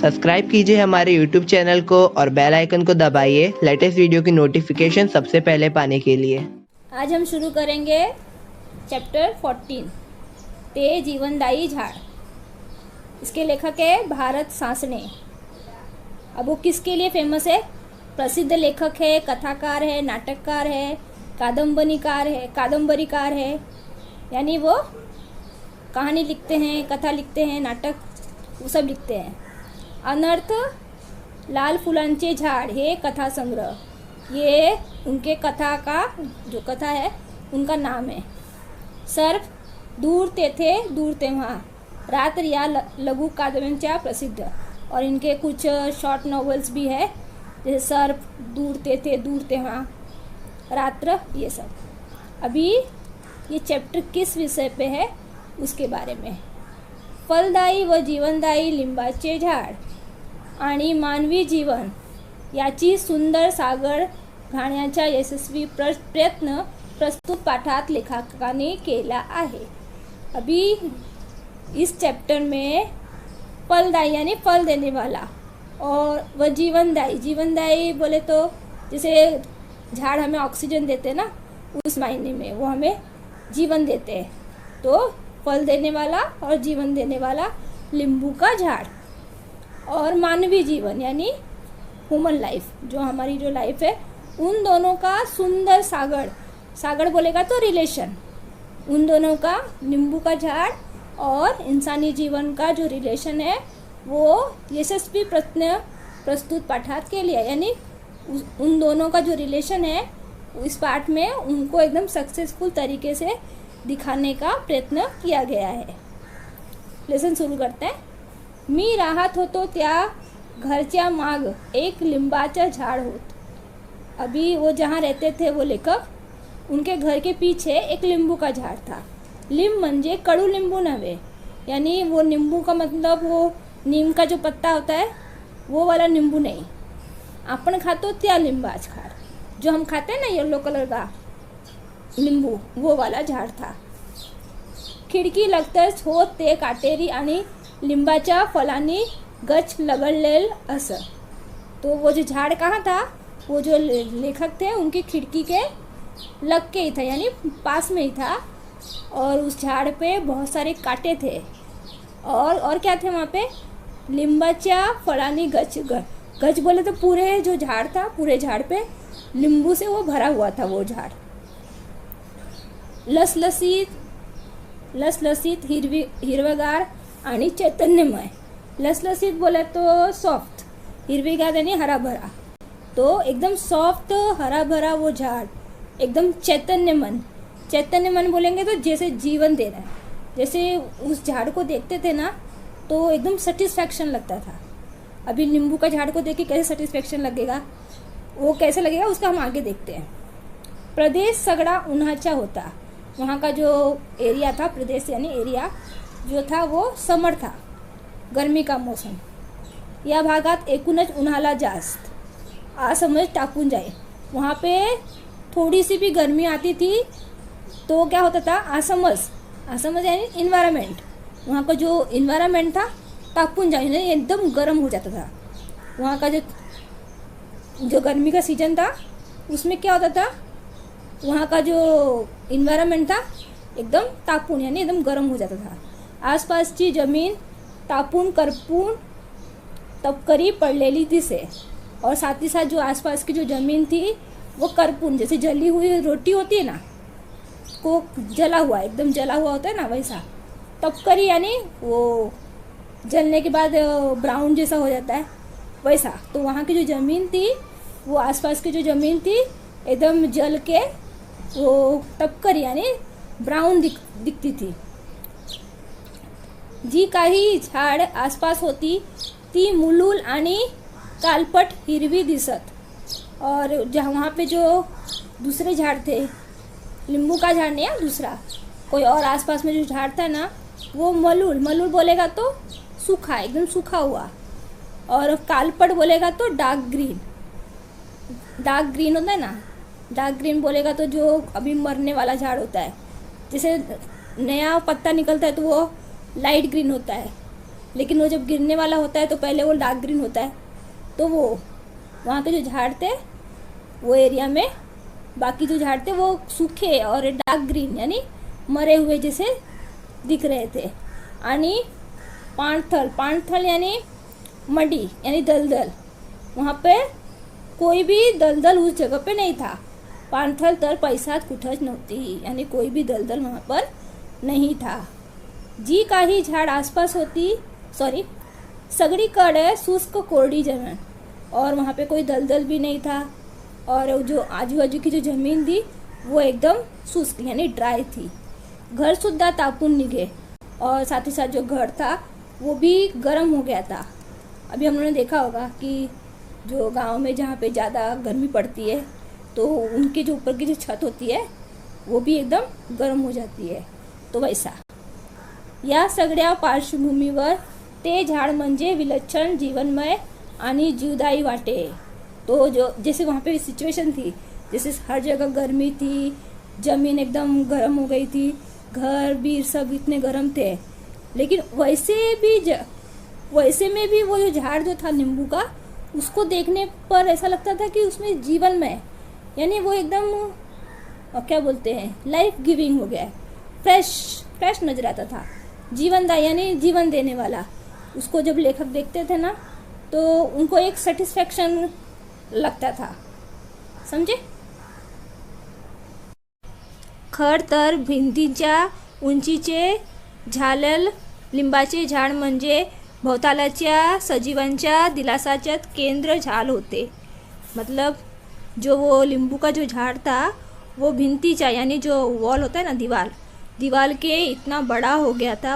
Subscribe कीजिए हमारे YouTube channel को और बेल आइकन को दबाइए लेटेस्ट वीडियो की नोटिफिकेशन सबसे पहले पाने के लिए। आज हम शुरू करेंगे चैप्टर 14 ते जीवनदायी झाड़। इसके लेखक है भारत सासणे। अब वो किसके लिए फेमस है? प्रसिद्ध लेखक है, कथाकार है, नाटककार है, कादम्बरीकार है, यानी वो कहानी लिखते हैं, कथा लिखते हैं, नाटक वो सब लिखते हैं। अनर्थ लाल फुलांचे झाड हे कथा संग्रह, ये उनके कथा का जो कथा है उनका नाम है। सर्प दूर तेथे दूर तेव्हा, रात्र या लघु कादंबऱ्यांच्या प्रसिद्ध, और इनके कुछ शॉर्ट नॉवेल्स भी है जैसे सर्प, दूर तेथे दूर तेव्हा, रात्र, ये सब। अभी ये चैप्टर किस विषय पे है उसके बारे में। फलदायी व जीवनदायी लिंबाचे झाड आणि मानवी जीवन याची सुंदर सागर घालण्याचा यशस्वी प्रयत्न प्रस्तुत पाठात लेखकाने केला आहे। अभी इस चैप्टर में फलदायी यानी फल देने वाला, और वह जीवनदायी बोले तो जैसे झाड़ हमें ऑक्सीजन देते हैं ना, उस मायने में वो हमें जीवन देते हैं। तो फल देने वाला और जीवन देने वाला नींबू का झाड़, और मानवी जीवन यानी ह्यूमन लाइफ, जो हमारी जो लाइफ है, उन दोनों का सुंदर सागर बोलेगा तो रिलेशन, उन दोनों का नींबू का झाड़ और इंसानी जीवन का जो रिलेशन है वो यशस्वी प्रयत्न प्रस्तुत पाठात के लिए, यानी उन दोनों का जो रिलेशन है इस पाठ में उनको एकदम सक्सेसफुल तरीके से दिखाने का प्रयत्न किया गया है। लेसन शुरू करते हैं। मी राहत होतो त्या घरच्या माग एक लिंबाचं झाड होत। अभी वो जहाँ रहते थे वो लेखक, उनके घर के पीछे एक नींबू का झाड़ था। लिंब म्हणजे कडू नींबू नव्हे, यानी वो नींबू का मतलब वो नीम का जो पत्ता होता है वो वाला नींबू नहीं, आपण खातो त्या लिंबाच झाड़, जो हम खाते हैं ना येलो कलर का नींबू, वो वाला झाड़ था। खिडकी लगतच होत ते काटेरी आणि लिंबाच्या फलांनी गच लगडलेल असं। तो वो जो झाड़ कहाँ था, वो जो लेखक थे उनकी खिड़की के लग के ही था, यानी पास में ही था, और उस झाड़ पे बहुत सारे कांटे थे, और क्या थे वहाँ पे? लिंबाच्या फलांनी गच बोले तो पूरे जो झाड़ था, पूरे झाड़ पे नींबू से वो भरा हुआ था वो झाड़। लसलसीत हिरवेगार आणि चैतन्यमय। लसलसीत बोले तो सॉफ्ट, हिरवेगार यानी हरा भरा, तो एकदम सॉफ्ट हरा भरा वो झाड़, एकदम चैतन्यमन बोलेंगे तो जैसे जीवन दे रहा है, जैसे उस झाड़ को देखते थे ना तो एकदम सेटिस्फैक्शन लगता था। अभी नींबू का झाड़ को देख के कैसे सेटिस्फैक्शन लगेगा, वो कैसे लगेगा उसका हम आगे देखते हैं। प्रदेश सगळा उन्हाचा होता, वहाँ का जो एरिया था, प्रदेश यानी एरिया जो था वो समर था, गर्मी का मौसम। या भागात एकूणच उन्हाला जास्त असमझ टाकून जाए, वहाँ पे थोड़ी सी भी गर्मी आती थी तो क्या होता था, असमझ यानी इन्वायरमेंट, वहाँ का जो इन्वायरमेंट था टाकून जाए, एकदम गर्म हो जाता था। वहाँ का जो गर्मी का सीजन था उसमें क्या होता था, वहाँ का जो इन्वायरमेंट था एकदम तापून यानी एकदम गर्म हो जाता था। आसपासची जमीन तापून करपून तपकरी पडलेली दिसे, और साथ ही साथ जो आसपास की जो ज़मीन थी वो करपून, जैसे जली हुई रोटी होती है ना, को जला हुआ, एकदम जला हुआ होता है ना वैसा। तपकरी यानी वो जलने के बाद ब्राउन जैसा हो जाता है वैसा। तो वहाँ की जो ज़मीन थी, वो आसपास की जो ज़मीन थी एकदम जल के वो तपकरी यानी ब्राउन दिखती थी। जी काही झाड आसपास होती ती मुलूल आणि कालपट हिरवी दिसत, और जहाँ वहाँ पे जो दूसरे झाड़ थे, नींबू का झाड़ नहीं है, दूसरा कोई और आसपास में जो झाड़ था ना वो मलूल बोलेगा तो सूखा, एकदम सूखा हुआ, और कालपट बोलेगा तो डार्क ग्रीन होता है ना, डार्क ग्रीन बोलेगा तो जो अभी मरने वाला झाड़ होता है, जैसे नया पत्ता निकलता है तो वो लाइट ग्रीन होता है, लेकिन वो जब गिरने वाला होता है तो पहले वो डार्क ग्रीन होता है। तो वो वहाँ के जो झाड़ थे वो एरिया में, बाकी जो झाड़ थे वो सूखे और डार्क ग्रीन यानी मरे हुए जैसे दिख रहे थे। आणि पाणथल यानी मडी यानी दलदल, वहाँ पे कोई भी दलदल उस जगह पे नहीं था। पाणथल तर पैसात कुठंच नव्हती, यानी कोई भी दलदल वहाँ पर नहीं था। जी काही झाड आसपास होती, सगळीकडे शुष्क कोरडी जमीन, और वहाँ पे कोई दलदल भी नहीं था। और जो आजू बाजू की जो ज़मीन थी वो एकदम शुष्क यानी ड्राई थी। घर सुद्धा तापून निघे, और साथ ही साथ जो घर था वो भी गर्म हो गया था। अभी हम लोगों ने देखा होगा कि जो गांव में जहाँ पे ज़्यादा गर्मी पड़ती है तो उनके जो ऊपर की जो छत होती है वो भी एकदम गर्म हो जाती है। तो वैसा या सगळ्या पार्श्वभूमीवर ते झाड म्हणजे विलक्षण जीवनमय आणि जीवदायी वाटे। तो जो जैसे वहाँ पे सिचुएशन थी, जैसे हर जगह गर्मी थी, ज़मीन एकदम गर्म हो गई थी, घर भी सब इतने गर्म थे, लेकिन वैसे में भी वो जो झाड़ जो था नींबू का, उसको देखने पर ऐसा लगता था कि उसमें जीवनमय यानी वो एकदम क्या बोलते हैं लाइफ गिविंग हो गया है, फ्रेश नजर आता था। जीवनदायी यानी जीवन देने वाला। उसको जब लेखक देखते थे ना तो उनको एक सेटिस्फैक्शन लगता था, समझे। खर तर भिंतीच्या उंचीचे झालेल लिंबाचे झाड म्हणजे भोवतालच्या सजीवांच्या दिलासाचे केंद्र झाल होते। मतलब जो वो नींबू का जो झाड़ था वो भिंतीचा यानी जो वॉल होता है ना, दीवार के इतना बड़ा हो गया था।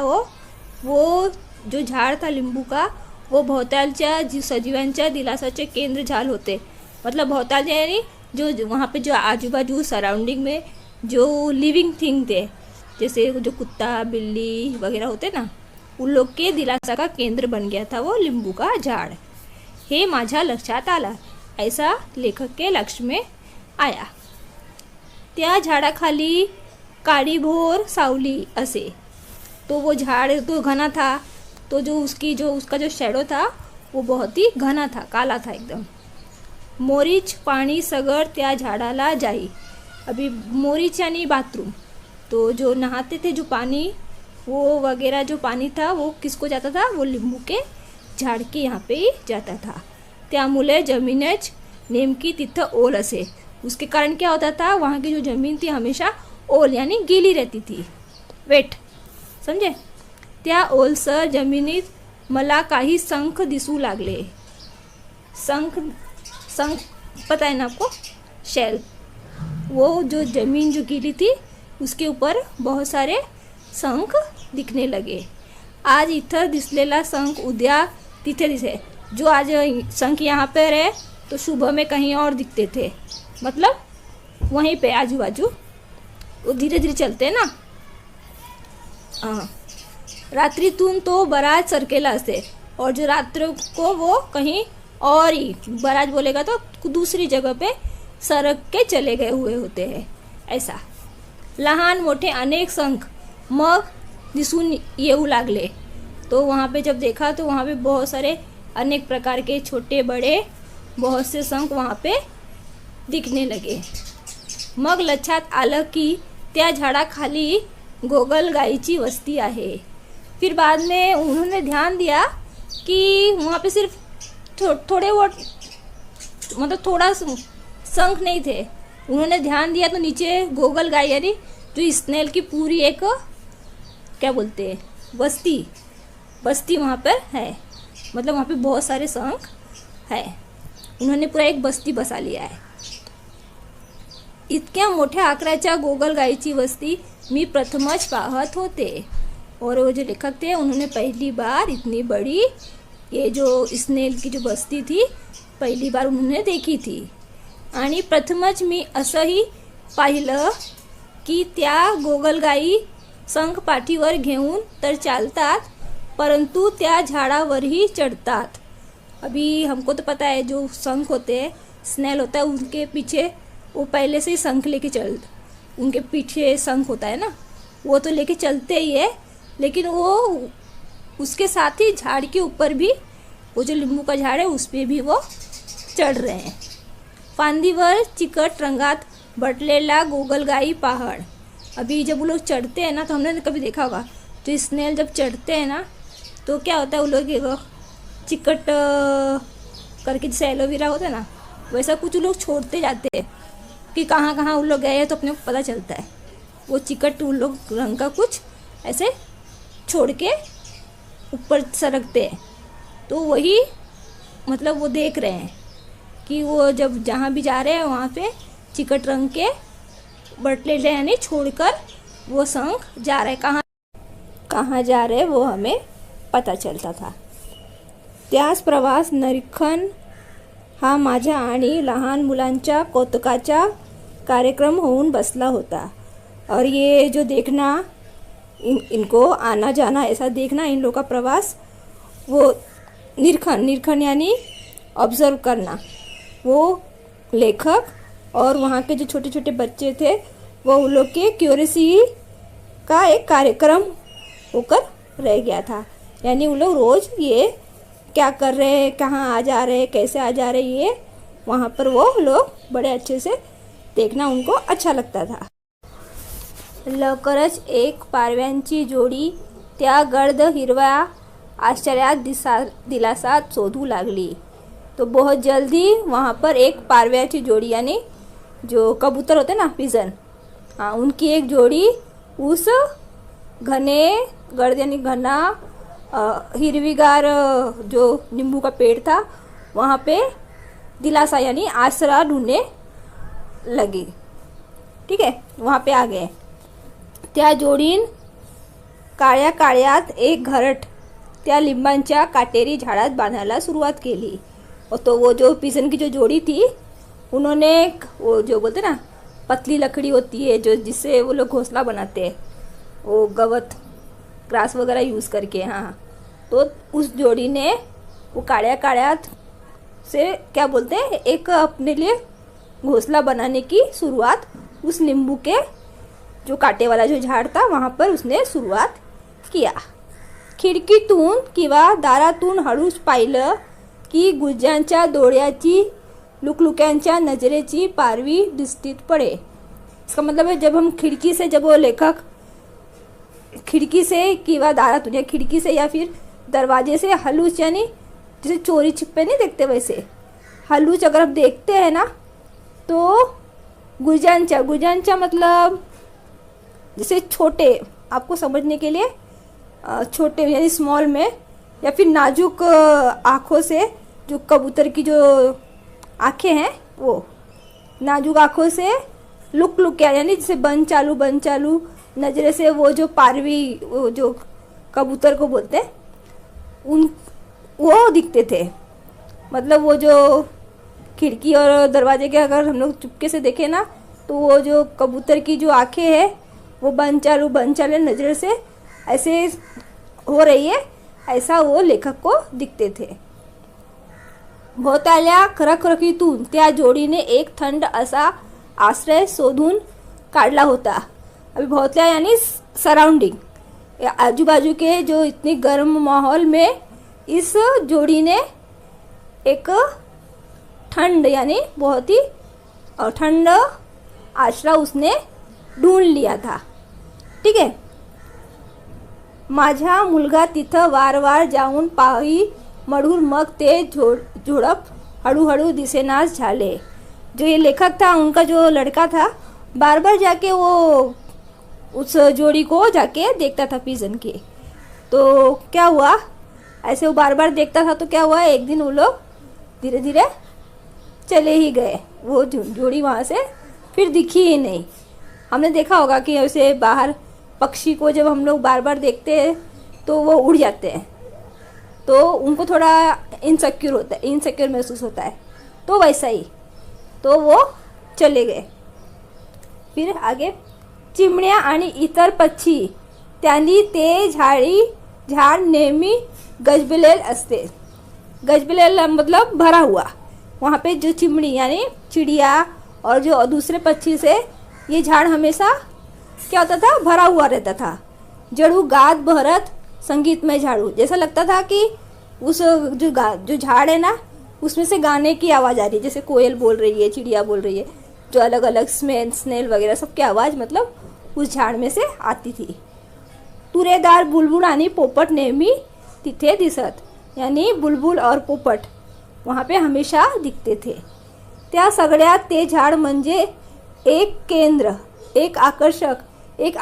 वो जो झाड़ था नींबू का वो भोवतालच्या सजीवांच्या दिलासाचे केंद्र झाल होते। मतलब भोवतालच्या यानी जो वहाँ पे जो आजू बाजू सराउंडिंग में जो लिविंग थिंग थे, जैसे जो कुत्ता बिल्ली वगैरह होते ना, उन लोग के दिलासा का केंद्र बन गया था वो नींबू का झाड़। हे माझ्या लक्षात आला, ऐसा लेखक के लक्ष में आया। त्या झाडाखाली काळीभोर सावली असे। तो वो झाड़ तो घना था, तो उसका जो शैडो था वो बहुत ही घना था, काला था एकदम। मोरीच पाणी सगळ त्या झाडाला जाई। अभी मोरीच यानी बाथरूम, तो जो नहाते थे जो पानी वो वगैरह जो पानी था वो किसको जाता था, वो नींबू के झाड़ के यहाँ पे ही जाता था। त्यामुळे जमीनच नेमकी तिथं ओल असे। उसके कारण क्या होता था, वहाँ की जो ज़मीन थी हमेशा ओल यानी गीली रहती थी, वेट, समझे। त्या ओलसर जमिनीत मला काही शंख दिसू लागले। शंख पता है ना आपको, शेल। वो जो ज़मीन जो गीली थी उसके ऊपर बहुत सारे शंख दिखने लगे। आज इथं दिसलेला शंख उद्या तिथे दिसे। जो आज शंख यहाँ पे रहे तो सुबह में कहीं और दिखते थे, मतलब वहीं पे आजू बाजू वो धीरे धीरे चलते हैं ना। हाँ, रात्रीतून तो बराज सरकेला असे, और जो रात्र को वो कहीं और ही, बराज बोलेगा तो दूसरी जगह पे सरक के चले गए हुए होते हैं, ऐसा। लहान मोठे अनेक शंख मग दिसून येऊ लागले। तो वहाँ पे जब देखा तो वहाँ पे बहुत सारे अनेक प्रकार के छोटे बड़े बहुत से शंख वहाँ पे दिखने लगे। मग लक्षात आलं की त्या झाडाखाली गोगलगाईची वस्ती आहे। फिर बाद में उन्होंने ध्यान दिया कि वहाँ पे सिर्फ थोड़े वो मतलब थोड़ा शंख नहीं थे। उन्होंने ध्यान दिया तो नीचे गोगलगाई यानी जो स्नेल की पूरी एक क्या बोलते हैं बस्ती वहाँ पर है। मतलब वहाँ पे बहुत सारे शंख है, उन्होंने पूरा एक बस्ती बसा लिया है। इतक्या मोठ्या आकाराच्या गोगलगाईची वस्ती मी प्रथमच पाहत होते। और वो जो लेखक थे उन्होंने पहली बार इतनी बड़ी ये जो स्नेल की जो बस्ती थी पहली बार उन्होंने देखी थी। आणि प्रथमच मी असंही पाहिलं की त्या गोगलगाई शंख पाठीवर घेऊन तर चालतात, परंतु त्या झाडावरही चढ़तात। अभी हमको तो पता है जो शंख होते हैं, स्नेल होता है, उनके पीछे वो पहले से ही शंख लेके उनके पीछे शंख होता है ना, वो तो लेके चलते ही है, लेकिन वो उसके साथ ही झाड़ के ऊपर भी, वो जो नींबू का झाड़ है उस पर भी वो चढ़ रहे हैं। फांदीवर चिकट रंगात बटलेला गोगलगाई पहाड़। अभी जब वो लोग चढ़ते हैं ना, तो हमने कभी देखा होगा, तो स्नेल जब चढ़ते हैं ना तो क्या होता है, वो लोग एक चिकट करके, जैसे एलोवेरा होता है ना, वैसा कुछ लोग छोड़ते जाते हैं कि कहाँ कहाँ उन लोग गए हैं, तो अपने को पता चलता है। वो चिकट उन लोग रंग का कुछ ऐसे छोड़ के ऊपर सरकते हैं, तो वही मतलब वो देख रहे हैं कि वो जब जहाँ भी जा रहे हैं वहाँ पे चिकट रंग के बटले यानी छोड़कर वो संग जा रहे हैं। कहाँ जा रहे वो हमें पता चलता था। त्यास प्रवास निरीक्षण हा माझ्या आणि लहान मुलांच्या कौतुकाचा कार्यक्रम होऊन बसला होता। और ये जो देखना, इनको आना जाना ऐसा देखना, इन लोगों का प्रवास, वो निरीक्षण यानी ऑब्जर्व करना, वो लेखक और वहाँ के जो छोटे छोटे बच्चे थे वो उन लोग के क्यूरियोसिटी का एक कार्यक्रम होकर रह गया था। यानी वो लोग रोज़ ये क्या कर रहे हैं, कहाँ आ जा रहे हैं, कैसे आ जा रहे हैं, ये वहाँ पर वो लोग बड़े अच्छे से देखना उनको अच्छा लगता था। लवकरच एक पारव्यांची जोडी त्या गर्द हिरव्या आश्चर्यात दिलासा शोधू लागली। तो बहुत जल्दी वहाँ पर एक पारव्याची जोड़ी, यानी जो कबूतर होते ना, पिजन, हाँ, उनकी एक जोड़ी उस घने गर्द यानी घना हिरवीगार जो नींबू का पेड़ था वहाँ पे दिलासा यानी आसरा ढूंढने लगी। ठीक है, वहाँ पे आ गए। त्या जोडीन काळ्या काळ्यात एक घरट त्या लिंबांच्या काटेरी झाडात बांधायला सुरुवात केली। और तो वो जो पिजन की जो जोड़ी थी, उन्होंने वो जो बोलते ना पतली लकड़ी होती है जो जिससे वो लोग घोंसला बनाते हैं, वो गवत ग्रास वगैरह यूज़ करके, हाँ, तो उस जोड़ी ने वो काड़िया काड़िया से क्या बोलते हैं एक अपने लिए घोंसला बनाने की शुरुआत उस नींबू के जो कांटे वाला जो झाड़ था वहाँ पर उसने सुरुवात किया। खिडकीतून किंवा दारातून हळूच पाहिलं की गुज्जांच्या डोळ्याची लुकलुक्यांच्या नजरेची पारवी दिसतीत पडे। इसका मतलब है जब हम खिड़की से, जब वो लेखक खिड़की से किंवा दारातून या खिड़की से या फिर दरवाजे से हलूच यानी जैसे चोरी छिपे नहीं देखते वैसे हलूच अगर आप देखते हैं ना, तो गुजांचा मतलब जैसे छोटे, आपको समझने के लिए छोटे यानी स्मॉल में, या फिर नाजुक आँखों से, जो कबूतर की जो आँखें हैं वो नाजुक आँखों से लुक यानी जैसे बन चालू नजरे से वो जो पारवी, वो जो कबूतर को बोलते हैं, उन वो दिखते थे। मतलब वो जो खिड़की और दरवाजे के अगर हम लोग चुपके से देखें ना, तो वो जो कबूतर की जो आँखें हैं वो बन चालू नजर से ऐसे हो रही है, ऐसा वो लेखक को दिखते थे। भोवताल्या खरखरकीतून त्या जोडीने एक थंड असा आश्रय शोधून काढला होता। अभी भोवताल्या यानी सराउंडिंग, आजू बाजू के जो इतनी गर्म माहौल में इस जोड़ी ने एक ठंड यानी बहुत ही ठंड आश्रय उसने ढूंढ लिया था। ठीक है, माझा मुलगा तिथं वारंवार जाऊन पाही मढूर मग ते झुडप हळूहळू दिसेनास झाले। जो ये लेखक था उनका जो लड़का था बार बार जाके वो उस जोड़ी को जाके देखता था पिजन के। तो क्या हुआ, ऐसे वो बार बार देखता था तो क्या हुआ, एक दिन वो लोग धीरे धीरे चले ही गए। वो जोड़ी वहाँ से फिर दिखी ही नहीं। हमने देखा होगा कि ऐसे बाहर पक्षी को जब हम लोग बार बार देखते हैं तो वो उड़ जाते हैं, तो उनको थोड़ा इनसिक्योर महसूस होता है, तो वैसा ही तो वो चले गए। फिर आगे, चिमण्या आणि इतर पक्षी त्यांनी ते झाड नेहमी गजबलेल असते। गजबलेल मतलब भरा हुआ, वहाँ पे जो चिमनी यानी चिड़िया और जो दूसरे पक्षी से ये झाड़ हमेशा क्या होता था, भरा हुआ रहता था। जड़ू गाद भरत संगीतमय झाड़ू, जैसा लगता था कि उस जो झाड़ है ना उसमें से गाने की आवाज़ आ रही है, जैसे कोयल बोल रही है, चिड़िया बोल रही है, जो अलग अलग स्नेल वगैरह सबकी आवाज़ मतलब उस झाड़ में से आती थी। तुरेदार बुलबुल आणि पोपट नेहमी तिथे दिसत, यानी बुलबुल और पोपट वहाँ पे हमेशा दिखते थे। त्या सगळ्यात ते झाड म्हणजे एक केंद्र, एक आकर्षक, एक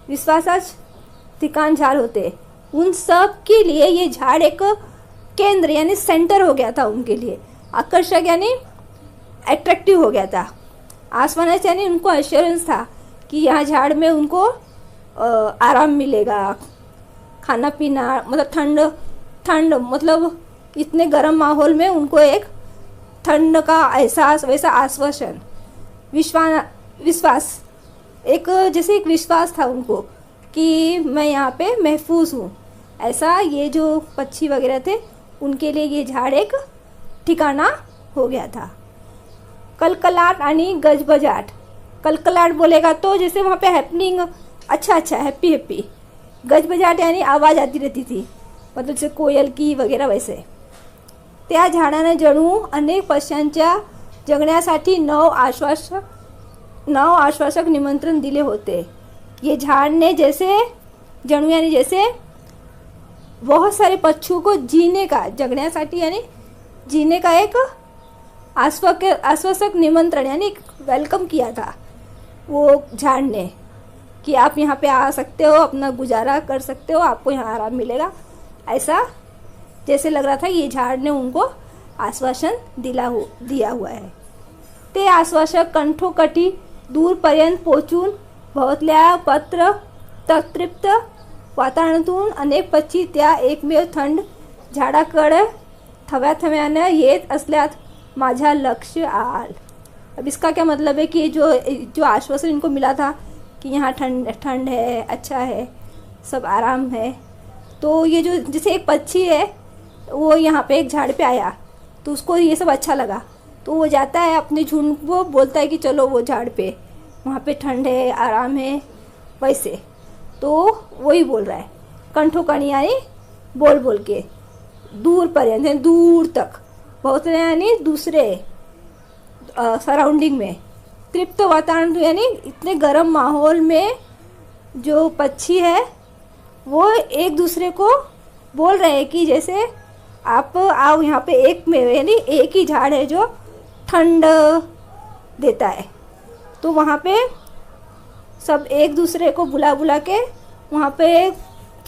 विश्वासाच ठिकान झाड़ होते। उन सब के लिए ये झाड़ एक केंद्र यानी सेंटर हो गया था उनके लिए। आकर्षक यानी अट्रैक्टिव हो गया था। आसवानाच यानी उनको एश्योरेंस था कि यहाँ झाड़ में उनको आराम मिलेगा, खाना पीना मतलब ठंड मतलब इतने गर्म माहौल में उनको एक ठंड का एहसास, वैसा आश्वासन, विश्वास एक जैसे एक विश्वास था उनको कि मैं यहाँ पे महफूज हूँ। ऐसा ये जो पक्षी वगैरह थे उनके लिए ये झाड़ एक ठिकाना हो गया था। कलकलाट आणि गजबजाट, कलकलाट बोलेगा तो जैसे वहाँ पे हैपनिंग अच्छा हैप्पी, गजबजाट यानी आवाज़ आती रहती थी, मतलब जैसे कोयल की वगैरह वैसे। त्या झाडाने जणू अनेक पक्ष्यांच्या जगण्यासाठी नव आश्वासक निमंत्रण दिले होते। ये झाड़ ने जैसे जणू यानी जैसे बहुत सारे पक्षियों को जीने का, जगण्यासाठी यानी जीने का एक आश्वासक निमंत्रण यानी वेलकम किया था वो झाड़ ने कि आप यहाँ पे आ सकते हो, अपना गुजारा कर सकते हो, आपको यहाँ आराम मिलेगा। ऐसा जैसे लग रहा था ये झाड़ ने उनको आश्वासन दिया हुआ है। ते आश्वासक कंठोकटी दूरपर्यंत पोचून भोवतल्या तृप्त वातावरणातून अनेक पक्षी त्या एकमेव थंड झाडाकडे थव्याथव्याने येत असल्यात माझ्या लक्ष आल। अब इसका क्या मतलब है कि जो आश्वासन इनको मिला था कि यहाँ ठंड है, अच्छा है, सब आराम है, तो ये जो जैसे एक पक्षी है वो यहाँ पे एक झाड़ पे आया तो उसको ये सब अच्छा लगा, तो वो जाता है अपने झुंड को बोलता है कि चलो वो झाड़ पे, वहाँ पे ठंड है, आराम है, वैसे तो वही बोल रहा है। कंठोकणी यानी बोल के, दूर पर्यंत यानी दूर तक, बहुत यानी दूसरे सराउंडिंग में, तृप्त वातावरण यानी इतने गर्म माहौल में जो पक्षी है वो एक दूसरे को बोल रहे हैं कि जैसे आप आओ यहाँ पे, एक में यानी एक ही झाड़ है जो ठंड देता है, तो वहाँ पे सब एक दूसरे को बुला के वहाँ पे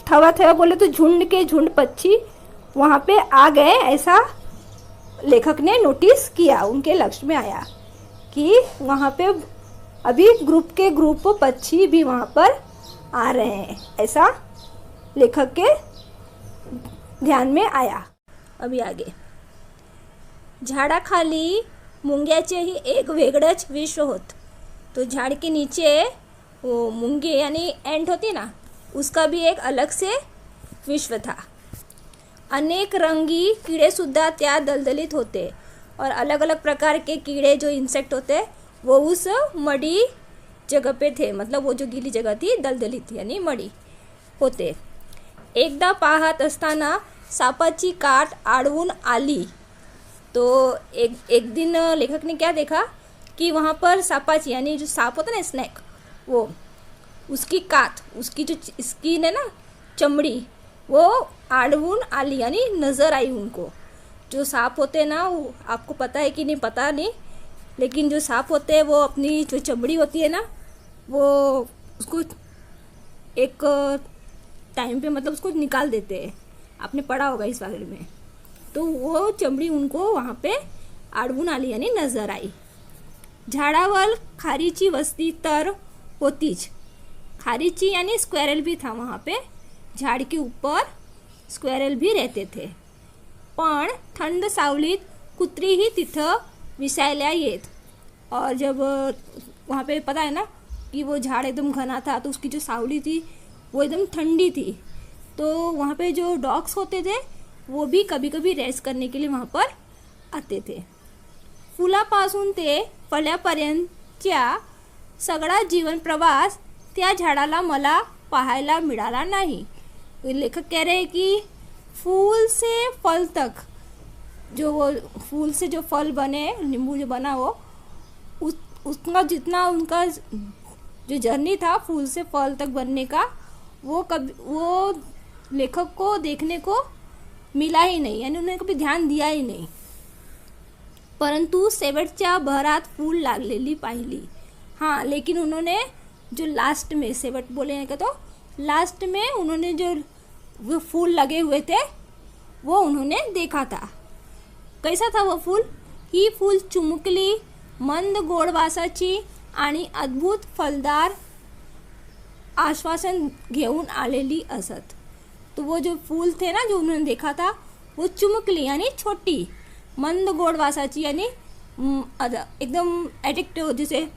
थवा बोले तो झुंड के झुंड पक्षी वहाँ पे आ गए, ऐसा लेखक ने नोटिस किया, उनके लक्ष्य में आया कि वहाँ पे अभी ग्रुप पक्षी भी वहाँ पर आ रहे हैं, ऐसा लेखक के ध्यान में आया। अभी आगे, झाडाखाली मुंग्याचेही एक वेगळंच विश्व होत। तो झाड़ के नीचे वो मुंगे यानी एंट होती ना, उसका भी एक अलग से विश्व था। अनेक रंगी कीड़े सुद्धा त्या दलदलित होते और अलग अलग प्रकार के कीड़े जो इंसेक्ट होते वो उस मडी जगह पे थे, मतलब वो जो गीली जगह थी दलदलित यानी मडी होते। एकदा पाहत असताना सापाची काट आडवून आली, तो एक दिन लेखक ने क्या देखा कि वहाँ पर सापाची यानी जो सांप होता है ना स्नैक, वो उसकी काट, उसकी जो स्किन है ना चमड़ी, वो आडवून आली यानी नज़र आई उनको। जो सांप होते हैं ना, वो आपको पता है कि नहीं पता नहीं, लेकिन जो सांप होते हैं वो अपनी जो चमड़ी होती है ना वो उसको एक टाइम पे मतलब उसको निकाल देते हैं, आपने पढ़ा होगा इस बारे में। तो वो चमड़ी उनको वहाँ पे आडवून आली यानी नजर आई। झाडावर खारीची वस्ती तर होतीच, खारीची यानी स्क्वेरल भी था वहाँ पे, झाड़ के ऊपर स्क्वेरल भी रहते थे। पण थंड सावलीत कुत्रीही तिथं विसायला येत, और जब वहाँ पे पता है ना कि वो झाड़ एकदम घना था तो उसकी जो सावली थी वो एकदम ठंडी थी, तो वहाँ पे जो डॉग्स होते थे वो भी कभी कभी रेस्ट करने के लिए वहाँ पर आते थे। फुलापासून ते फळ्यापर्यंतच्या सगळा जीवन प्रवास त्या झाडाला मला पाहायला मिळाला नाही। तो लेखक कह रहे हैं कि फूल से फल तक जो वो फूल से जो फल बने, नींबू जो बना वो उसका जितना उनका जो जर्नी था फूल से फल तक बनने का, वो लेखक को देखने को मिला ही नहीं, यानी उन्होंने कभी ध्यान दिया ही नहीं। परंतु शेवटच्या बहरात फूल लागलेली पाहिली। हाँ, लेकिन उन्होंने जो लास्ट में शेवट बोले का, तो लास्ट में उन्होंने जो वो फूल लगे हुए थे वो उन्होंने देखा था। कैसा था वो फूल? ही फूल चुमुकली, मंद गोड वासाची आणि अद्भुत फलदार आश्वासन घेऊन आलेली असत। तो वो जो फूल थे ना जो उन्होंने देखा था, वो चुमुकली यानी छोटी, मंद गोड वासाची यानी एकदम एडिक्टिव जैसे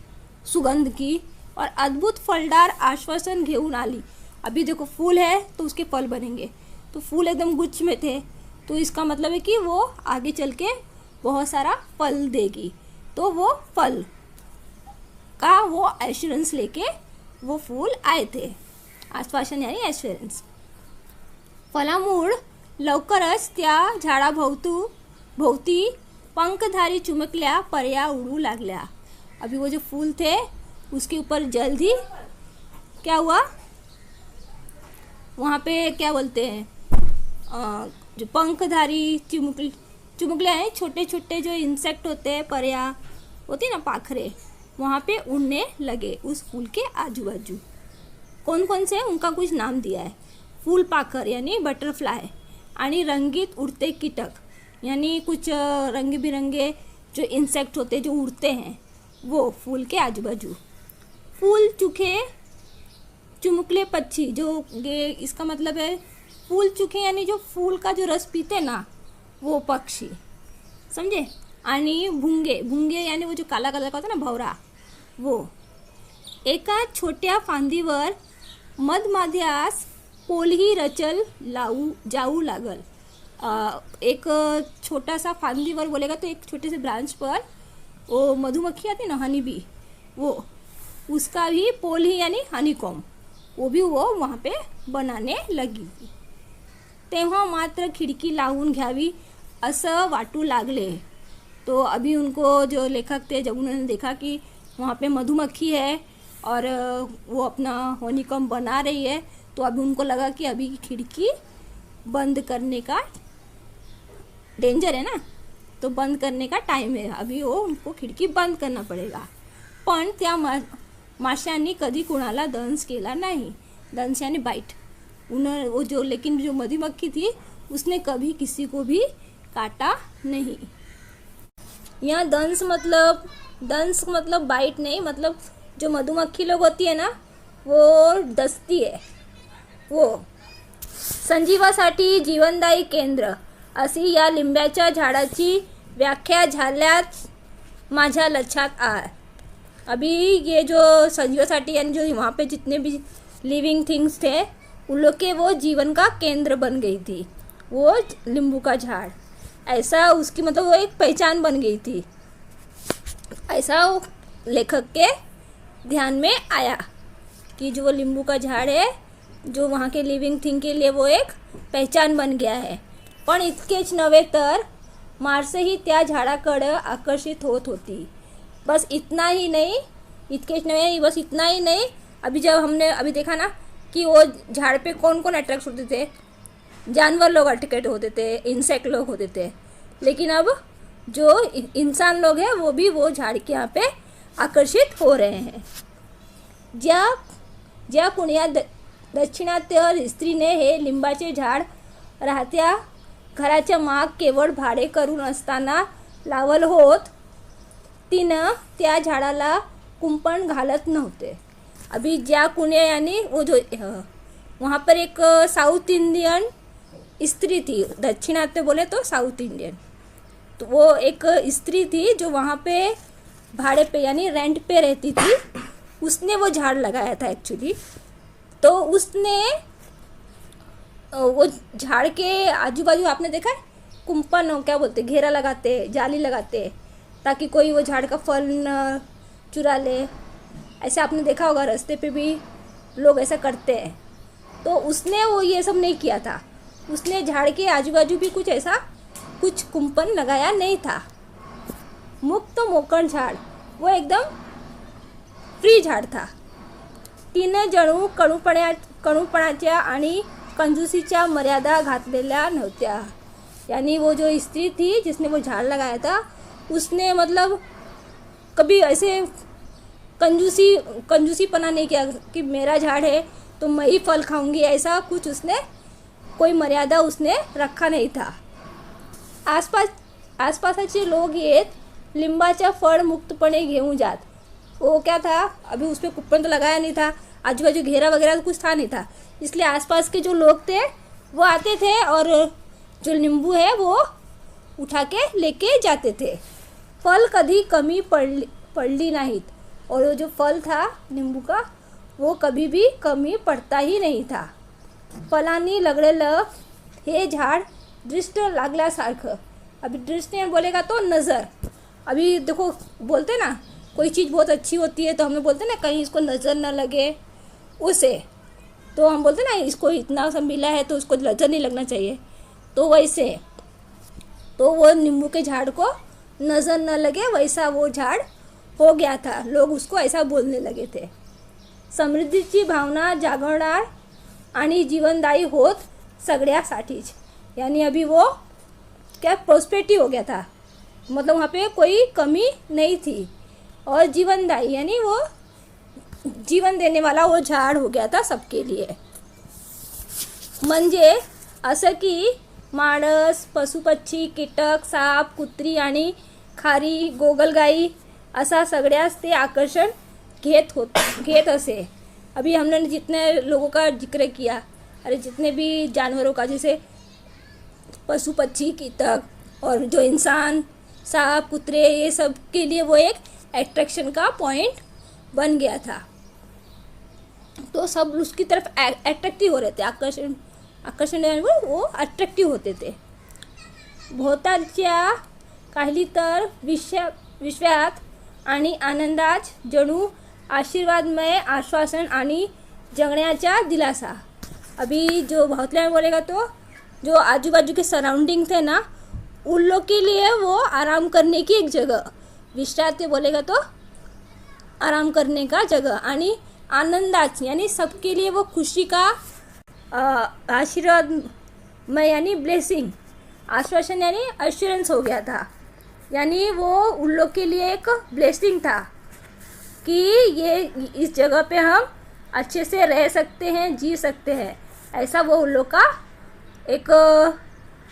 सुगंध की, और अद्भुत फलदार आश्वासन घेऊन आली। अभी देखो फूल है तो उसके फल बनेंगे, तो फूल एकदम गुच्छ में थे, तो इसका मतलब है कि वो आगे चल के बहुत सारा फल देगी। तो वो फल का वो एश्योरेंस लेके वो फूल आए थे। आश्वासन यानी एश्योरेंस। फलामूळ लवकरच त्या झाडाभोवती पंखधारी चुमकल्या पर्या उडू लागल्या। अभी वो जो फूल थे उसके ऊपर जल्द ही क्या हुआ, वहाँ पे क्या बोलते हैं, जो पंखधारी चुमकलियाँ हैं, छोटे छोटे जो इंसेक्ट होते हैं, परिया होती है ना, पाखरे, वहाँ पे उड़ने लगे उस फूल के आजू बाजू। कौन कौन से, उनका कुछ नाम दिया है। फूल पाखर यानी बटरफ्लाई, आणि रंगीत उड़ते कीटक यानी कुछ रंग बिरंगे जो इंसेक्ट होते हैं जो उड़ते हैं वो फूल के आजू बाजू। फूल चुखे चुमुकले पक्षी, जो ये इसका मतलब है फूल चुखे यानी जो फूल का जो रस पीते ना वो पक्षी, समझे। आणि भुंगे, भुंगे यानी वो जो काला कलर का होता ना भवरा, वो एका छोट्या फांदीवर मधमाध्यास पोलही रचल जाऊ लागल। एक छोटा सा फांदीवर बोलेगा तो एक छोटे से ब्रांच पर वो मधुमक्खी आती ना, हनी बी, वो उसका भी पोल ही यानी हनीकॉम, वो भी वो वहाँ पे बनाने लगी। तेव्हा मात्र खिडकी लावून घ्यावी असं वाटू लागले। तो अभी उनको जो लेखक थे, जब उन्होंने देखा कि वहाँ पे मधुमक्खी है और वो अपना हनीकॉम बना रही है, तो अभी उनको लगा कि अभी खिड़की बंद करने का डेंजर है ना, तो बंद करने का टाइम है, अभी वो उनको खिड़की बंद करना पड़ेगा। पण त्या माशांनी कधी कुणाला दंश केला नहीं। दंश यानी बाइट, उन्होंने वो जो, लेकिन जो मधुमक्खी थी उसने कभी किसी को भी काटा नहीं। यहाँ दंश मतलब बाइट नहीं, मतलब जो मधुमक्खी लोग होती है ना वो डसती है। वो संजीवासाठी जीवनदायी केंद्र अशी या लिंब्याच्या झाडाची व्याख्या झाल्याच माझ्या लक्षात आ। अभी ये जो संजीवासाठी यानी जो वहाँ पे जितने भी लिविंग थिंग्स थे उन लोग के वो जीवन का केंद्र बन गई थी वो नींबू का झाड़, ऐसा उसकी मतलब वो एक पहचान बन गई थी। ऐसा लेखक के ध्यान में आया कि जो वो नींबू का झाड़ है जो वहाँ के लिविंग थिंग के लिए वो एक पहचान बन गया है। पण इतकेच नव्हे तर माणसंही त्या झाडाकडं आकर्षित होत होती। बस इतना ही नहीं, इतकेच नव्हे, बस इतना ही नहीं, अभी जब हमने अभी देखा ना कि वो झाड़ पे कौन कौन अट्रैक्ट होते थे, जानवर लोग अट्रैक्ट होते थे, इंसेक्ट लोग होते थे, लेकिन अब जो इंसान लोग हैं वो भी वो झाड़ के यहाँ पे आकर्षित हो रहे हैं। ज्या कुण्या दक्षिणात्य स्त्रीने हे लिंबाचे झाड राहत्या घराच्या माग केवळ भाडे करून असताना लावल होत, तिनं त्या झाडाला कुंपण घालत नव्हते। अभी ज्या कुण्या यानी वो जो वहाँ पर एक साउथ इंडियन स्त्री थी, दक्षिणात्य बोले तो साउथ इंडियन, तो वो एक स्त्री थी जो वहाँ पे भाड़े पे यानी रेंट पे रहती थी, उसने वो झाड़ लगाया था एक्चुअली। तो उसने वो झाड़ के आजू बाजू आपने देखा है कुंपन, क्या बोलते, घेरा लगाते, जाली लगाते ताकि कोई वो झाड़ का फल न चुरा ले। ऐसे आपने देखा होगा रास्ते पे भी लोग ऐसा करते हैं। तो उसने वो ये सब नहीं किया था। उसने झाड़ के आजू बाजू भी कुछ ऐसा कुछ कुंपन लगाया नहीं था। मुक्त मोकळ झाड वो एकदम फ्री झाड था। तिने जणू कडूपणाच्या आणि कंजूसीच्या मर्यादा घातलेल्या नव्हत्या। यानी वो जो स्त्री थी जिसने वो झाड़ लगाया था, उसने मतलब कभी ऐसे कंजूसीपना नहीं किया कि मेरा झाड़ है तो मैं ही फल खाऊंगी, ऐसा कुछ उसने कोई मर्यादा उसने रखा नहीं था। आसपासचे लोग येत लिंबाचा फळ मुक्तपणे घेऊन जात। वो क्या था, अभी उस पर कुप्पन तो लगाया नहीं था, आजू बाजू घेरा वगैरह तो कुछ था नहीं था, इसलिए आसपास के जो लोग थे वो आते थे और जो नींबू है वो उठा के लेके जाते थे। फल कधी कमी पडली नाहीत, और वो जो फल था नींबू का वो कभी भी कमी पड़ता ही नहीं था। फलांनी लगलेलं हे झाड दृष्ट लागल्यासारखं। अभी दृष्टि बोलेगा तो नज़र। अभी देखो बोलते ना कोई चीज़ बहुत अच्छी होती है तो हमें बोलते ना कहीं इसको नज़र ना लगे, उसे तो हम बोलते ना इसको इतना सब मिला है तो उसको नज़र नहीं लगना चाहिए। तो वैसे तो वो नींबू के झाड़ को नज़र न लगे वैसा वो झाड़ हो गया था। लोग उसको ऐसा बोलने लगे थे। समृद्धीची भावना जागवणार आणि जीवनदायी होत सगळ्यासाठीच। यानी अभी वो क्या प्रोस्पेरिटी हो गया था, मतलब वहाँ पे कोई कमी नहीं थी, और जीवनदायी यानी वो जीवन देने वाला वो झाड़ हो गया था सबके लिए। म्हणजे असं की माणस, पशुपक्षी, कीटक, साप, कुत्री आणि खारी, गोगलगाई असा सगळ्याच ते आकर्षण घेत असे। अभी हमने जितने लोगों का जिक्र किया, अरे जितने भी जानवरों का, जैसे पशु पक्षी, कीटक और जो इंसान, सांप, कुतरे, ये सब के लिए वो एक अट्रैक्शन का पॉइंट बन गया था। तो सब उसकी तरफ अट्रैक्टिव हो रहे थे, आकर्षण वो अट्रैक्टिव होते थे। भोवतालच्या काही तर विश्वात आणि आनंदात जणू आशीर्वादमय आश्वासन आणि जगण्याचा दिलासा। अभी जो भोवतल्या में बोलेगा तो जो आजू बाजू के सराउंडिंग थे ना, उन लोग के लिए वो आराम करने की एक जगह, विश्रांति बोलेगा तो आराम करने का जगह, आणि आनंदाच यानी सबके लिए वो खुशी का आशीर्वाद में यानी ब्लेसिंग, आश्वासन यानी अश्योरेंस हो गया था। यानी वो उन लोग के लिए एक ब्लेसिंग था कि ये इस जगह पे हम अच्छे से रह सकते हैं, जी सकते हैं, ऐसा वो उन लोग का एक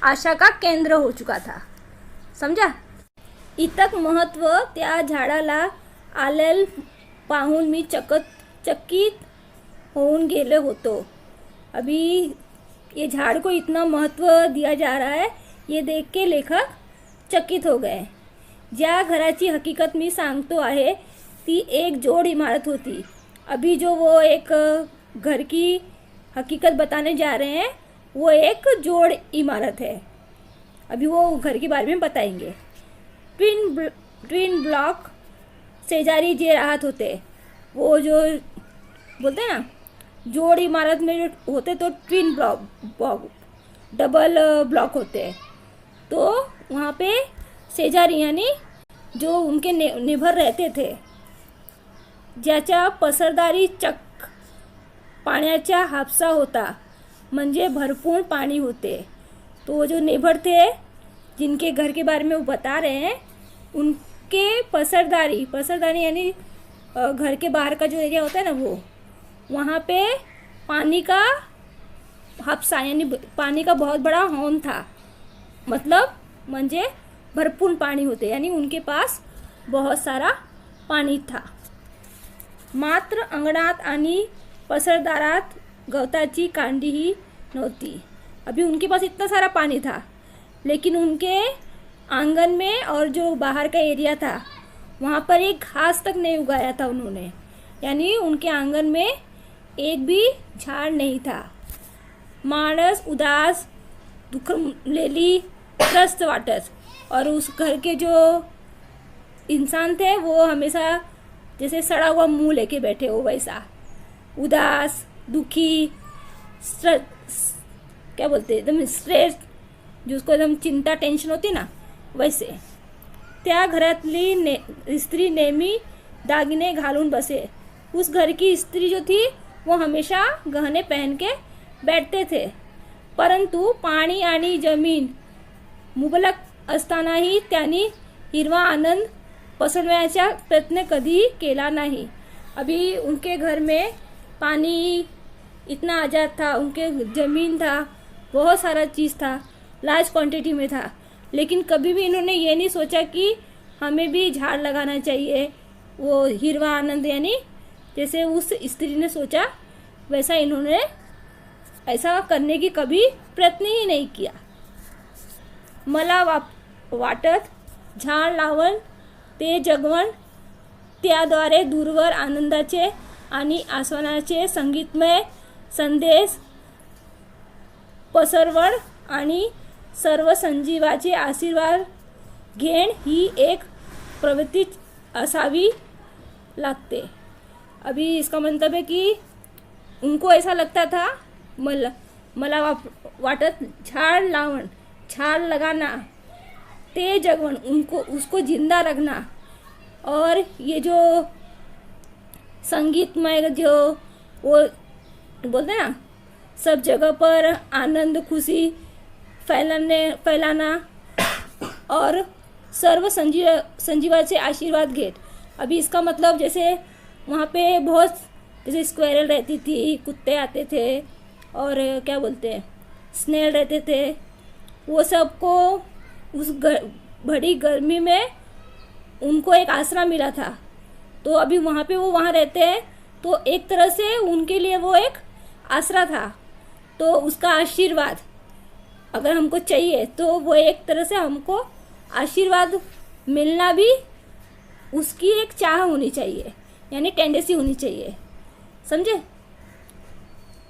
आशा का केंद्र हो चुका था। समझा? इतक महत्त्व त्या झाडाला आलेल पाहून मी चकित होऊन गेले होतो। अभी ये झाड़ को इतना महत्त्व दिया जा रहा है, ये देख के लेखक चकित हो गए। ज्या घराची हकीकत मी सांगतो आहे ती एक जोड इमारत होती। अभी जो वो एक घर की हकीकत बताने जा रहे हैं वो एक जोड़ इमारत है। अभी वो घर के बारे में बताएंगे। ट्विन ब्लॉक शेजारी जे राहत होते, वो जो बोलते हैं ना जोड़ इमारत में जो होते तो ट्विन ब्लॉक डबल ब्लॉक होते हैं, तो वहाँ पे शेजारी यानी जो उनके निर्भर रहते थे, ज्याच्या पसरदारी चक्क पाण्याचा हापसा होता, म्हणजे भरपूर पानी होते। तो वो जो नेबर थे जिनके घर के बारे में वो बता रहे हैं, उनके पसरदारी यानी घर के बाहर का जो एरिया होता है ना, वो वहाँ पे पानी का हापसा यानी पानी का बहुत बड़ा हौन था, मतलब म्हणजे भरपूर पानी होते, यानी उनके पास बहुत सारा पानी था। मात्र अंगणात आणि पसरदारात गवताची कांडीही नव्हती। अभी उनके पास इतना सारा पानी था, लेकिन उनके आंगन में और जो बाहर का एरिया था वहाँ पर एक घास तक नहीं उगाया था उन्होंने, यानी उनके आंगन में एक भी झाड़ नहीं था। मानस उदास, दुखलेली, त्रस्त वाटत, और उस घर के जो इंसान थे वो हमेशा जैसे सड़ा हुआ मुंह लेके बैठे हो, वैसा उदास, दुखी, क्या बोलते एकदम स्ट्रेस, जिसको एकदम चिंता टेन्शन होती ना, वैसे त्या घरातली स्त्री नेहमी दागिने घालून बसे. उस घर की स्त्री जो थी वो हमेशा गहने पहन के बैठते थे. परंतु पाणी आणि जमीन मुबलक असतानाही त्यांनी हिरवा आनंद पसरवण्याचा प्रयत्न कधीही केला नाही. अभी उनके घर में पानी इतना आज़ाद था, उनके ज़मीन था, बहुत सारा चीज़ था, लार्ज क्वांटिटी में था, लेकिन कभी भी इन्होंने ये नहीं सोचा कि हमें भी झाड़ लगाना चाहिए. वो हिरवा आनंद यानी जैसे उस स्त्री ने सोचा वैसा इन्होंने ऐसा करने की कभी प्रयत्न ही नहीं किया. मला वाटत झाड लावण ते जगवण, त्याद्वारे दूरवर आनंदाचे आणि आस्वादाचे संगीतमय संदेश पसरवण आणि सर्व संजीवाचे आशीर्वाद घेण ही एक प्रवृत्ति असावी लागते. अभी इसका मतलब है कि उनको ऐसा लगता था, मला वाटत झाड़ लावण, झाड़ लगाना, ते जगवण, उनको उसको जिंदा रखना, और ये जो संगीतमय जो वो बोलते हैं ना, सब जगह पर आनंद खुशी फैलाना और सर्व संजीवाचे आशीर्वाद घेत. अभी इसका मतलब जैसे वहाँ पे बहुत जैसे स्क्वेरल रहती थी, कुत्ते आते थे, और क्या बोलते हैं स्नेल रहते थे, वो सबको उस बड़ी गर्मी में उनको एक आसरा मिला था. तो अभी वहाँ पे वो वहाँ रहते हैं, तो एक तरह से उनके लिए वो एक आसरा था. तो उसका आशीर्वाद अगर हमको चाहिए तो वो एक तरह से हमको आशीर्वाद मिलना भी उसकी एक चाह होनी चाहिए, यानी टेंडेंसी होनी चाहिए. समझे?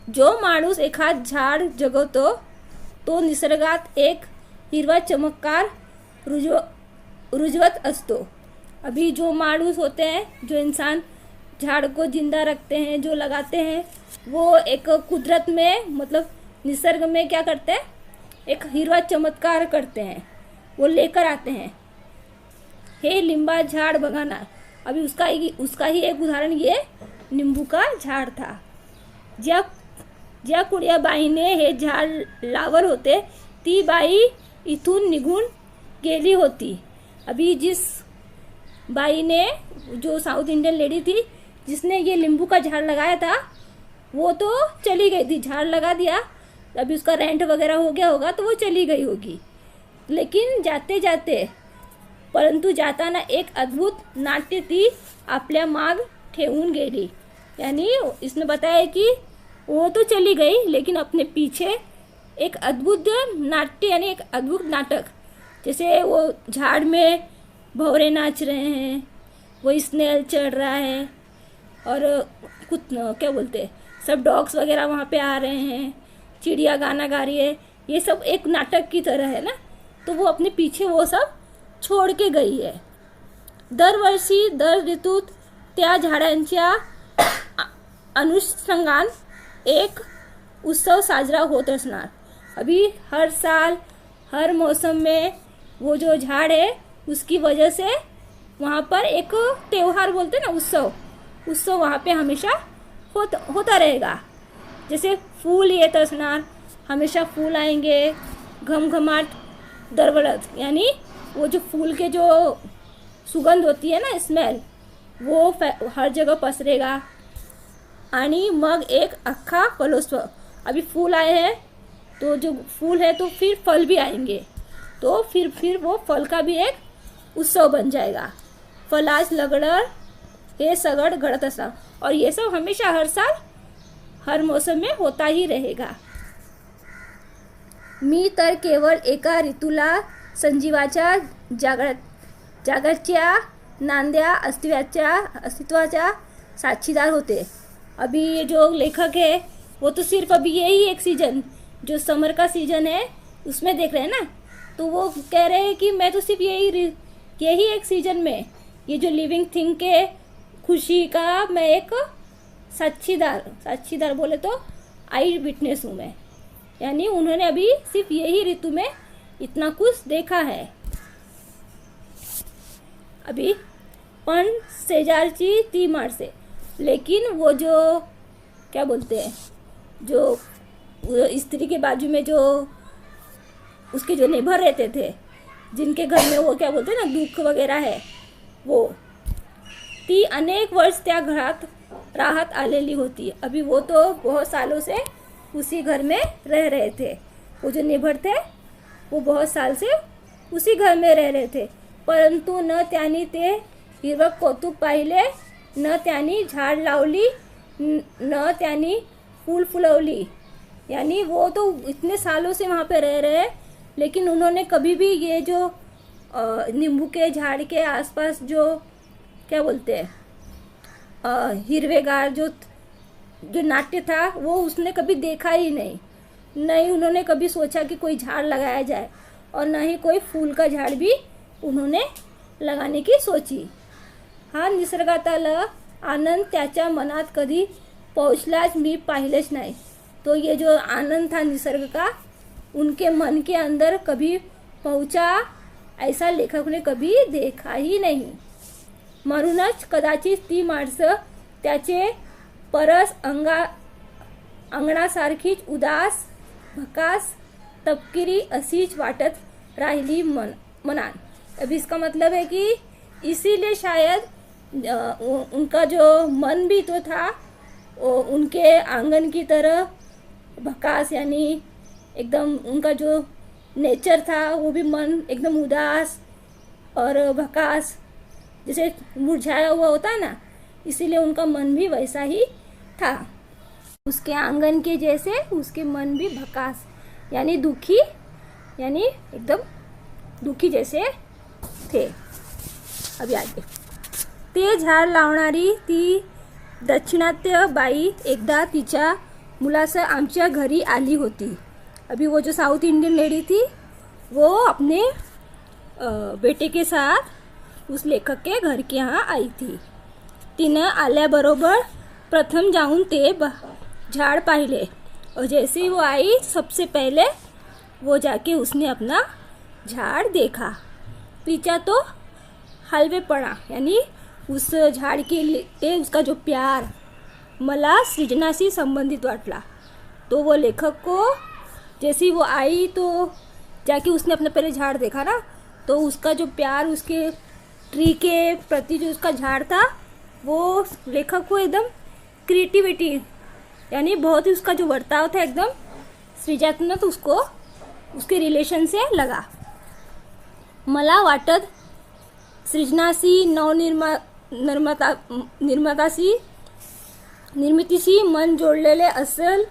जो माणूस एखाद झाड जगवतो तो निसर्गात एक हिरवा चमत्कार रुजवत असतो. अभी जो माणूस होते हैं, जो इंसान झाड़ को जिंदा रखते हैं, जो लगाते हैं, वो एक कुदरत में मतलब निसर्ग में क्या करते हैं, एक हिरवा चमत्कार करते हैं, वो लेकर आते हैं. हे लिंबा झाड़ बघाना. अभी उसका ही एक उदाहरण ये नींबू का झाड़ था. ज्या कुड्या बाईने हे झाड लावलं होते ती बाई इथून निघून गेली होती. अभी जिस बाई ने, जो साउथ इंडियन लेडी थी जिसने ये नींबू का झाड़ लगाया था, वो तो चली गई थी. झाड़ लगा दिया, अभी उसका रेंट वगैरह हो गया होगा तो वो चली गई होगी. लेकिन जाते जाते परंतु जाताना एक अद्भुत नाट्य ती आपल्या माग ठेवून गेली. यानी इसने बताया कि वो तो चली गई लेकिन अपने पीछे एक अद्भुत नाट्य यानी एक अद्भुत नाटक, जैसे वो झाड़ में भंवरे नाच रहे हैं, वो स्नेल चढ़ रहा है, और कुछ क्या बोलते हैं सब डॉग्स वगैरह वहाँ पे आ रहे हैं, चिड़िया गाना गा रही है, ये सब एक नाटक की तरह है ना. तो वो अपने पीछे वो सब छोड़ के गई है. दरवर्षी दर ऋतूत त्या झाडांच्या अनुषंगान एक उत्सव साजरा होत असणार. अभी हर साल हर मौसम में वो जो झाड़ है उसकी वजह से वहाँ पर एक त्योहार बोलते हैं ना, उत्सव वहाँ पे हमेशा होता रहेगा. जैसे फूल येत असणार, हमेशा फूल आएंगे, घमघमाट दरवळत, यानी वो जो फूल के जो सुगंध होती है ना, स्मेल, वो हर जगह पसरेगा. आणि मग एक अख्खा फलोत्सव. अभी फूल आए हैं तो जो फूल है तो फिर फल भी आएंगे, तो फिर वो फल का भी एक उत्सव बन जाएगा. फलाज लगडर हे सगड घडत असणार, और ये सब हमेशा हर साल हर मौसम में होता ही रहेगा. मी तर केवळ एका ऋतूला संजीवाच्या जागरच्या नांद्या अस्तित्वाच्या साक्षीदार होते. अभी ये जो लेखक है वो तो सिर्फ अभी यही एक सीजन, जो समर का सीजन है उसमें देख रहे हैं ना, तो वो कह रहे हैं कि मैं तो सिर्फ यही एक सीजन में ये जो लिविंग थिंग के खुशी का मैं एक साक्षीदार बोले तो आई विटनेस हूँ मैं, यानी उन्होंने अभी सिर्फ यही ऋतु में इतना कुछ देखा है। अभी पण शेजारची ती माणसे, लेकिन वो जो क्या बोलते हैं, जो स्त्री के बाजू में जो उसके जो नेबर रहते थे, जिनके घर में वो क्या बोलते हैं ना दुःख वगैरह है, वो ती अनेक वर्ष त्या घरात राहत आलेली होती। अभी वो तो बहुत सालों से उसी घर में रह रहे थे, वो जो नेबर थे वो बहुत साल से उसी घर में रह रहे थे, परंतु न त्यांनी ते हिरवं कौतुक पाहिले, न त्यांनी झाड लावली, न त्यांनी फूल फुलवली। यानी वो तो इतने सालों से वहाँ पे रह रहे हैं, लेकिन उन्होंने कभी भी ये जो नींबू के झाड़ के आसपास जो क्या बोलते हैं हिरवेगार जो नाट्य था वो उसने कभी देखा ही नहीं उन्होंने कभी सोचा कि कोई झाड़ लगाया जाए, और न ही कोई फूल का झाड़ भी उन्होंने लगाने की सोची। हा निसर्गातला आनंद त्याच्या मनात कधी पोहोचलाच मी पाहिलेच नाही। तो ये जो आनंद था निसर्ग का उनके मन के अंदर कभी पहुंचा, ऐसा लेखक ने कभी देखा ही नहीं। म्हणूनच कदाचित ती माणसं त्याचे परस अंगणासारखीच उदास, भकास, तपकिरी अशीच वाटत राहिली मनात। अब इसका मतलब है कि इसीलिए शायद उनका जो मन भी तो था वो उनके आंगन की तरह भकास, यानी एकदम उनका जो नेचर था वो भी मन एकदम उदास और भकास, जैसे मुरझाया हुआ होता है ना, इसीलिए उनका मन भी वैसा ही था। उसके आंगन के जैसे उसके मन भी भकास, यानी दुखी, यानी एकदम दुखी जैसे थे। अभी आगे, ते झाड लावणारी ती दक्षिणात्य बाई एकदा तिच्या मुलासह आमच्या घरी आली होती। अभी वो जो साउथ इंडियन लेडी थी वो अपने बेटे के साथ उस लेखक के घर के यहाँ आई थी। तिनं आल्याबरोबर प्रथम जाऊन ते झाड़ पाहिले, और जैसे ही वो आई सबसे पहले वो जाके उसने अपना झाड़ देखा। पीछा तो हलवे पड़ा, यानी उस झाड़ के लिए उसका जो प्यार मला सृजनाशी संबंधित वाटला। तो वो लेखक को जैसे ही वो आई तो जाके उसने अपना पहले झाड़ देखा ना, तो उसका जो प्यार उसके ट्री के प्रति जो उसका झाड़ था वो लेखक को एकदम क्रिएटिविटी, यानी बहुत ही उसका जो बर्ताव था एकदम सृजनात्मक उसको उसके रिलेशन से लगा। मला वाटत सृजनाशी निर्मितीशी मन जोडलेले असेल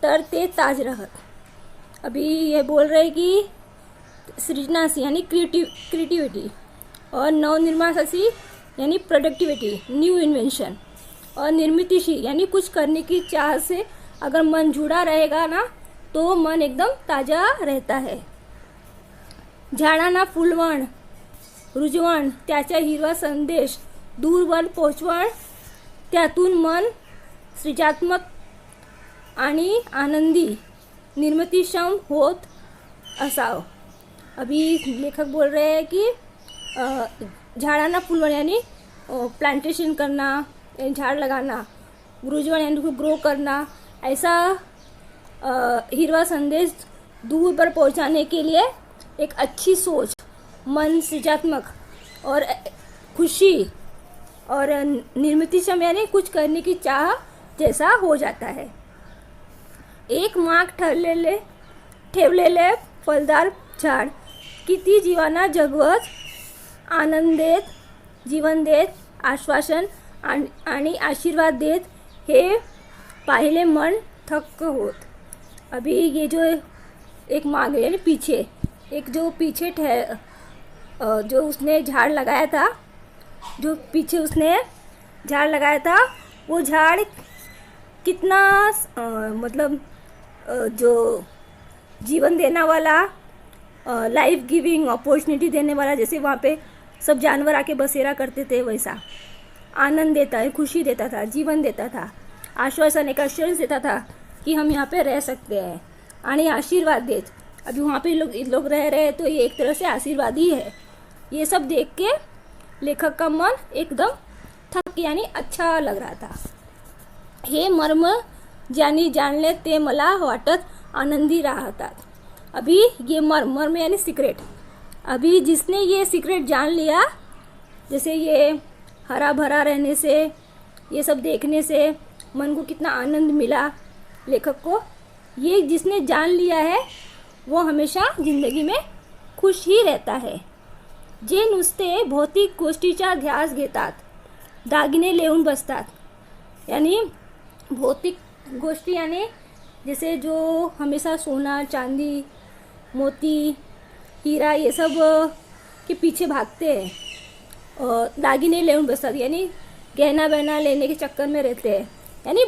तर ते ताज राहत। अभी ये बोल रहे कि सृजनाशी यानी क्रिएटिविटी, और नवनिर्माणाशी यानी प्रोडक्टिविटी, न्यू इन्वेंशन, और निर्मितीशी यानी कुछ करने की चाह से अगर मन जुड़ा रहेगा ना तो मन एकदम ताज़ा रहता है। झाडांना फुलवण, रुजवण, त्याचा हिरवा संदेश दूरवर पोचवण, त्यातून मन सृजनात्मक आणि आनंदी निर्मितीक्षम होत असावं। अभी लेखक बोल रहे हैं कि झाडांना फुलवण यानी प्लांटेशन करना, झाड़ लगाना, रुजवण यानी उसको ग्रो करना, ऐसा हिरवा संदेश दूर पर पहुंचाने के लिए एक अच्छी सोच, मन सृजनात्मक और खुशी और निर्मितीक्षम यानी कुछ करने की चाह जैसा हो जाता है। एक माग ठेवलेले फलदार झाड किती जीवांना जगवत, आनंद देत, जीवन देत, आश्वासन आणि आशीर्वाद देत, हे पाहिले मन थक्क होत। अभी ये जो एक माग है यानी पीछे, एक जो पीछे जो उसने झाड़ लगाया था, जो पीछे उसने झाड़ लगाया था वो झाड़ कितना मतलब जो जीवन देने वाला, लाइफ गिविंग अपॉर्चुनिटी देने वाला, जैसे वहाँ पे सब जानवर आके बसेरा करते थे वैसा आनंद देता है, खुशी देता था, जीवन देता था, आश्वासन एक एश्योरेंस देता था कि हम यहाँ पे रह सकते हैं आणि आशीर्वाद देत। अभी वहाँ पे लोग रह रहे हैं तो ये एक तरह से आशीर्वाद ही है। ये सब देख के लेखक का मन एकदम थक यानी अच्छा लग रहा था। हे मर्म ज्यांनी जाणले ते मला वाटत आनंदी राहतात। अभी ये मर्म यानी सीक्रेट, अभी जिसने ये सीक्रेट जान लिया, जैसे ये हरा भरा रहने से, ये सब देखने से मन को कितना आनंद मिला लेखक को, ये जिसने जान लिया है वो हमेशा ज़िंदगी में खुश ही रहता है। जे नुसते भौतिक गोष्टीचा ध्यास घेतात, दागिने लेऊन बसतात, यानी भौतिक गोष्टी यानी जैसे जो हमेशा सोना चांदी मोती हीरा ये सब के पीछे भागते हैं और दागिने लेऊन बसतात यानी गहना बहना लेने के चक्कर में रहते हैं, यानी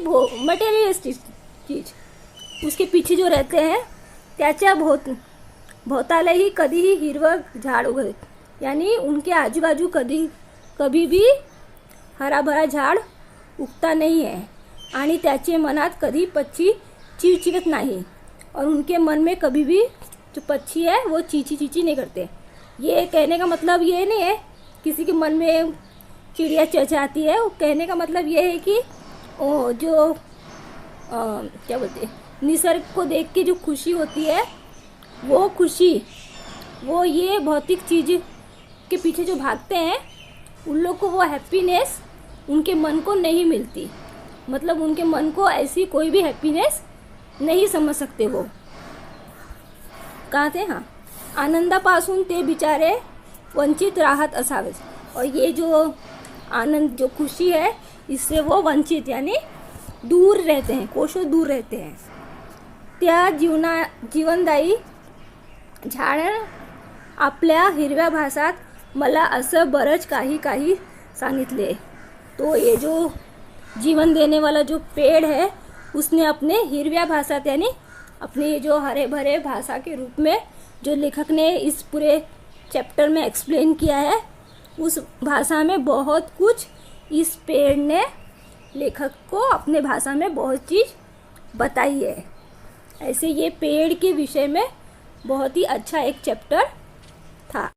मटेरियलिस्टिक चीज़ उसके पीछे जो रहते हैं, त्याच्या भोवतालही कधीही हिरवं झाड उगत, यानी उनके आजूबाजू कभी भी हरा भरा झाड उगता नहीं है आणि त्याचे मनात कधी पक्षी चिवचिवत नहीं, और उनके मन में कभी भी जो पक्षी है वो चींची चींची नहीं करते। ये कहने का मतलब ये नहीं है किसी के मन में चिड़िया चहचहाती है, वो कहने का मतलब ये है कि जो क्या बोलते हैं, निसर्ग को देख के जो खुशी होती है वो खुशी, वो ये भौतिक चीज़ के पीछे जो भागते हैं उन लोग को वो हैप्पीनेस उनके मन को नहीं मिलती, मतलब उनके मन को ऐसी कोई भी हैप्पीनेस नहीं समझ सकते वो। कहाँ थे, हाँ, आनंदापासून ते बिचारे वंचित राहत असावेच, और ये जो आनंद जो खुशी है इससे वो वंचित यानी दूर रहते हैं, कोसों दूर रहते हैं। त्या जीवनदायी झाड आपल्या हिरव्या भासात मला असं बरंच काही सांगितले। तो ये जो जीवन देने वाला जो पेड़ है उसने अपने हिरव्या भाषात यानी अपने जो हरे भरे भाषा के रूप में जो लेखक ने इस पूरे चैप्टर में एक्सप्लेन किया है, उस भाषा में बहुत कुछ इस पेड़ ने लेखक को अपने भाषा में बहुत चीज़ बताई है। ऐसे ये पेड़ के विषय में बहुत ही अच्छा एक चैप्टर था।